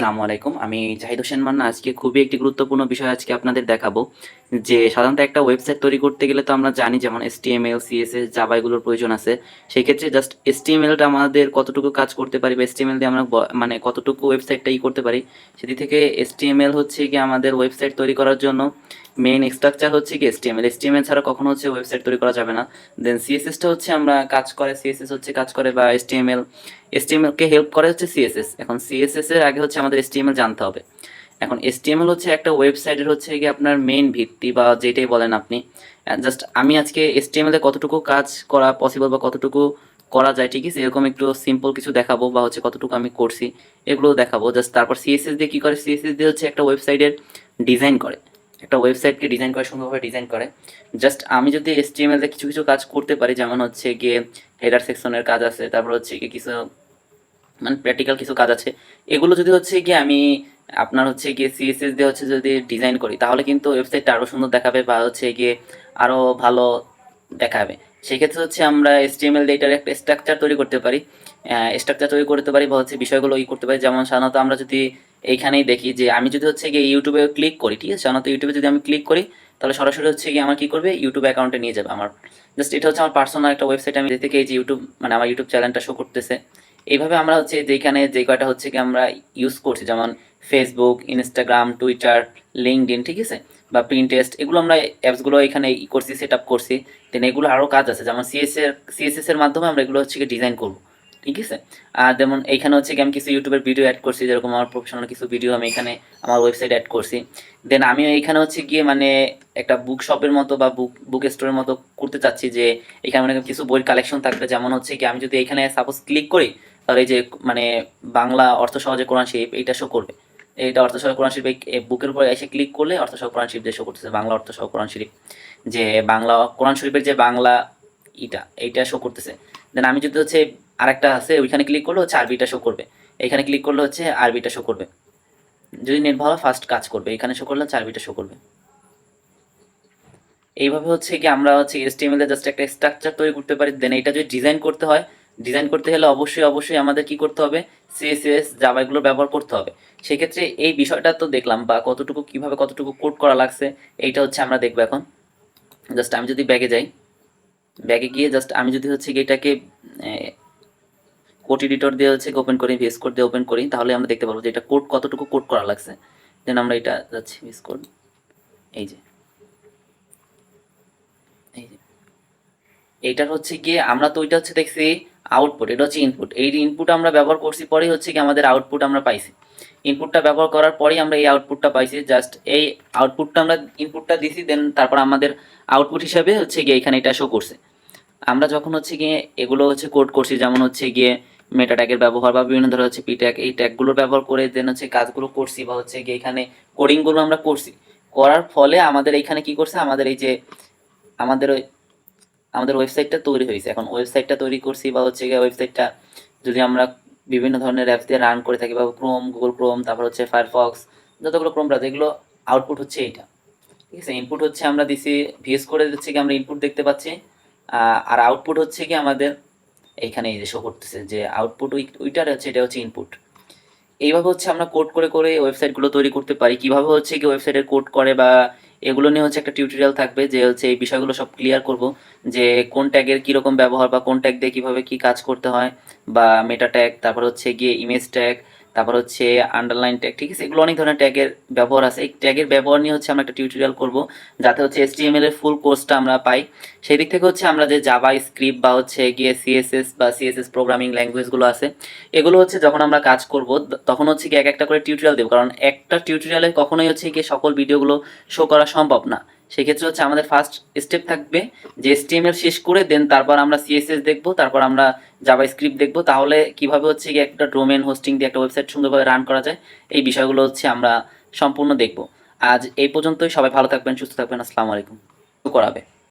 আসসালামু আলাইকুম। আমি জাহিদ হোসেন মান্না। আজকে খুবই একটি গুরুত্বপূর্ণ বিষয় আজকে আপনাদের দেখাবো যে সাধারণত একটা ওয়েবসাইট তৈরি করতে গেলে তো আমরা জানি যেমন HTML, CSS, জাভা এগুলোর প্রয়োজন আছে। সেই ক্ষেত্রে জাস্ট HTML-টা আমাদের কতটুকু কাজ করতে পারি বা HTML দিয়ে আমরা মানে কতটুকু ওয়েবসাইটটা করতে পারি সেদিক থেকে HTML হচ্ছে গিয়ে আমাদের ওয়েবসাইট তৈরি করার জন্য মেইন স্ট্রাকচার হচ্ছে কি HTML। HTML ছাড়া কখনো হচ্ছে ওয়েবসাইট তৈরি করা যাবে না। দেন CSS-টা হচ্ছে আমরা কাজ করে, CSS হচ্ছে কাজ করে বা HTML কে হেল্প করে হচ্ছে CSS। এখন CSS এর আগে হচ্ছে আমাদের HTML জানতে হবে। এখন HTML হচ্ছে একটা ওয়েবসাইটের হচ্ছে গিয়ে আপনার মেইন ভিত্তি বা যেটাই বলেন আপনি। জাস্ট আমি আজকে HTML এ কতটুকু কাজ করা পসিবল বা কতটুকু করা যায় ঠিক আছে এরকম একটু সিম্পল কিছু দেখাবো বা হচ্ছে কতটুকু আমি করছি এগুলো দেখাবো। জাস্ট তারপর CSS দিয়ে কী করে, CSS দিয়ে হচ্ছে একটা ওয়েবসাইটের ডিজাইন করে, একটা ওয়েবসাইটকে ডিজাইন করে, সুন্দরভাবে ডিজাইন করে। জাস্ট আমি যদি HTML এ কিছু কিছু কাজ করতে পারি, যেমন হচ্ছে গিয়ে হেডার সেকশনের কাজ আছে, তারপর হচ্ছে গিয়ে কিছু মানে প্র্যাকটিক্যাল কিছু কাজ আছে, এগুলো যদি হচ্ছে গিয়ে আমি আপনার হচ্ছে গিয়ে CSS দিয়ে হচ্ছে যদি ডিজাইন করি তাহলে কিন্তু ওয়েবসাইটটা আরও সুন্দর দেখাবে বা হচ্ছে গিয়ে আরও ভালো দেখাবে। সেক্ষেত্রে হচ্ছে আমরা HTML দিয়ে এটার একটা স্ট্রাকচার তৈরি করতে পারি, বা হচ্ছে বিষয়গুলো করতে পারি। যেমন সাধারণত আমরা যদি এইখানেই দেখি যে আমি যদি হচ্ছে গিয়ে ইউটিউবে ক্লিক করি, ঠিক আছে, সাধারণত ইউটিউবে যদি আমি ক্লিক করি তাহলে সরাসরি হচ্ছে গিয়ে আমার কী করবে, ইউটিউব অ্যাকাউন্টে নিয়ে যাবে আমার। জাস্ট এটা হচ্ছে আমার পার্সোনাল একটা ওয়েবসাইট, আমি থেকে এই যে ইউটিউব মানে আমার ইউটিউব চ্যানেলটা শো করতেছে। এইভাবে আমরা হচ্ছে যেখানে যে কয়টা হচ্ছে কি আমরা ইউজ করছি, যেমন ফেসবুক, ইনস্টাগ্রাম, টুইটার, লিঙ্কডইন, ঠিক আছে, বা প্রিন্টেস্ট, এগুলো আমরা অ্যাপসগুলো এখানে করছি, সেট আপ করছি। দেন এগুলো আরও কাজ আছে, যেমন সিএসএস এর মাধ্যমে আমরা এগুলো হচ্ছে কি ডিজাইন করবো, ঠিক আছে। আর যেমন এইখানে হচ্ছে কি আমি কিছু ইউটিউবের ভিডিও অ্যাড করছি, যেরকম আমার প্রফেশনাল কিছু ভিডিও আমি এখানে আমার ওয়েবসাইট অ্যাড করছি। দেন আমি এইখানে হচ্ছে গিয়ে মানে একটা বুক শপের মতো বা বুক স্টোরের মতো করতে চাচ্ছি, যে এখানে মানে কিছু বইয়ের কালেকশন থাকবে। যেমন হচ্ছে কি আমি যদি এখানে সাপোজ ক্লিক করি তাহলে এই যে মানে বাংলা অর্থ সহজে কোরআন শরীফ এইটা শো করবে। এইটা অর্থ সহ কোরআন শরীফ, এই বুকের উপরে এসে ক্লিক করলে অর্থ সহ কোরআন শরীফ দিয়ে শো করতেছে, বাংলা অর্থ সহ কোরআন শরীফ, যে বাংলা কোরআন শরীফের যে বাংলা এইটা শো করতেছে। দেন আমি যদি হচ্ছে আরেকটা আছে ওইখানে ক্লিক করলে হচ্ছে আরবিটা শো করবে, এখানে ক্লিক করলে হচ্ছে আরবিটা শো করবে। যদি নেট ভালো ফার্স্ট কাজ করবে, এখানে শো করলে হচ্ছে আরবিটা শো করবে। এইভাবে হচ্ছে কি আমরা হচ্ছে HTML এ জাস্ট একটা স্ট্রাকচার তৈরি করতে পারি। দেন এটা যদি ডিজাইন করতে হয়, ডিজাইন করতে হলে অবশ্যই আমাদের কি করতে হবে, CSS, জাভা এগুলো ব্যবহার করতে হবে। সেক্ষেত্রে এই বিষয়টা তো দেখলাম, বা কতটুকু কিভাবে কতটুকু কোড করা লাগছে এইটা হচ্ছে আমরা দেখবো এখন। জাস্ট আমি যদি ব্যাগে যাই, ব্যাগে গিয়ে জাস্ট আমি যদি হচ্ছে কি এটাকে কোড এডিটর দিয়ে হচ্ছে ওপেন করি, ভিএস কোড দিয়ে ওপেন করি, তাহলে আমরা দেখতে পারবো যে এটা কোড কতটুকু কোড করা লাগছে। দেন আমরা এটা যাচ্ছি ভিএস কোড, এই যে এই যে এইটার হচ্ছে গিয়ে আমরা তো ওইটা হচ্ছে দেখছি আউটপুট, এটা হচ্ছে ইনপুট। এই ইনপুট আমরা ব্যবহার করছি, পরেই হচ্ছে কি আমাদের আউটপুট আমরা পাইছি। ইনপুটটা ব্যবহার করার পরেই আমরা এই আউটপুটটা পাইছি। জাস্ট এই আউটপুটটা আমরা ইনপুটটা দিছি, দেন তারপর আমাদের আউটপুট হিসাবে হচ্ছে গিয়ে এখানে এটা শো করছে। আমরা যখন হচ্ছে গিয়ে এগুলো হচ্ছে কোড করছি, যেমন হচ্ছে গিয়ে মেটা ট্যাগের ব্যবহার বা বিভিন্ন ধরনের হচ্ছে পি ট্যাগ, এই ট্যাগগুলোর ব্যবহার করে দেন হচ্ছে কাজগুলো করছি, বা হচ্ছে গিয়ে এখানে কোডিংগুলো আমরা করছি। করার ফলে আমাদের এইখানে কি করছে, আমাদের এই যে আমাদের আমাদের ওয়েবসাইটটা তৈরি হয়েছে। এখন ওয়েবসাইটটা তৈরি করছি বা হচ্ছে গিয়ে ওয়েবসাইটটা যদি আমরা বিভিন্ন ধরনের অ্যাপস দিয়ে রান করে থাকি, বা গুগল ক্রোম, তারপর হচ্ছে ফায়ারফক্স, যতগুলো ক্রোম ব্রাউজার, এগুলো আউটপুট হচ্ছে এইটা, ঠিক আছে। ইনপুট হচ্ছে আমরা দিছি ভিএস করে দিচ্ছে কি আমরা ইনপুট দেখতে পাচ্ছি, আর আউটপুট হচ্ছে কি আমাদের এইখানে এই যে শো করতেছে যে আউটপুট ওইটার হচ্ছে, এটা হচ্ছে ইনপুট। এইভাবে হচ্ছে আমরা কোড করে করে ওয়েবসাইটগুলো তৈরি করতে পারি। কিভাবে হচ্ছে কি ওয়েবসাইটের কোড করে বা এগুলো নিয়ে হচ্ছে একটা টিউটোরিয়াল থাকবে, যে হচ্ছে এই বিষয়গুলো সব ক্লিয়ার করব, যে কোন ট্যাগের কীরকম ব্যবহার বা কোন ট্যাগ দিয়ে কীভাবে কী কাজ করতে হয়, বা মেটা ট্যাগ, তারপর হচ্ছে গিয়ে ইমেজ ট্যাগ, তারপর হচ্ছে আন্ডারলাইন ট্যাগ, ঠিক আছে। এগুলো অনেক ধরনের ট্যাগের ব্যবহার আছে। এই ট্যাগের ব্যবহার নিয়ে হচ্ছে আমরা একটা টিউটোরিয়াল করব, যাতে হচ্ছে HTML এর ফুল কোর্সটা আমরা পাই। সেই দিক থেকে হচ্ছে আমরা যে জাভা স্ক্রিপ্ট বা হচ্ছে গিয়ে CSS বা CSS প্রোগ্রামিং ল্যাঙ্গুয়েজগুলো আছে, এগুলো হচ্ছে যখন আমরা কাজ করব তখন হচ্ছে কি এক একটা করে টিউটোরিয়াল দেবো, কারণ একটা টিউটোরিয়ালে কখনোই হচ্ছে কি সকল ভিডিওগুলো শো করা সম্ভব না। সেক্ষেত্রে হচ্ছে আমাদের ফার্স্ট স্টেপ থাকবে যে HTML শেষ করে দেন তারপর আমরা CSS দেখবো, তারপর আমরা জাভা স্ক্রিপ্ট দেখবো। তাহলে কিভাবে হচ্ছে কি একটা ডোমেন হোস্টিং দিয়ে একটা ওয়েবসাইট সুন্দরভাবে রান করা যায়, এই বিষয়গুলো হচ্ছে আমরা সম্পূর্ণ দেখব। আজ এই পর্যন্তই। সবাই ভালো থাকবেন, সুস্থ থাকবেন। আসসালামু আলাইকুম। করাবে।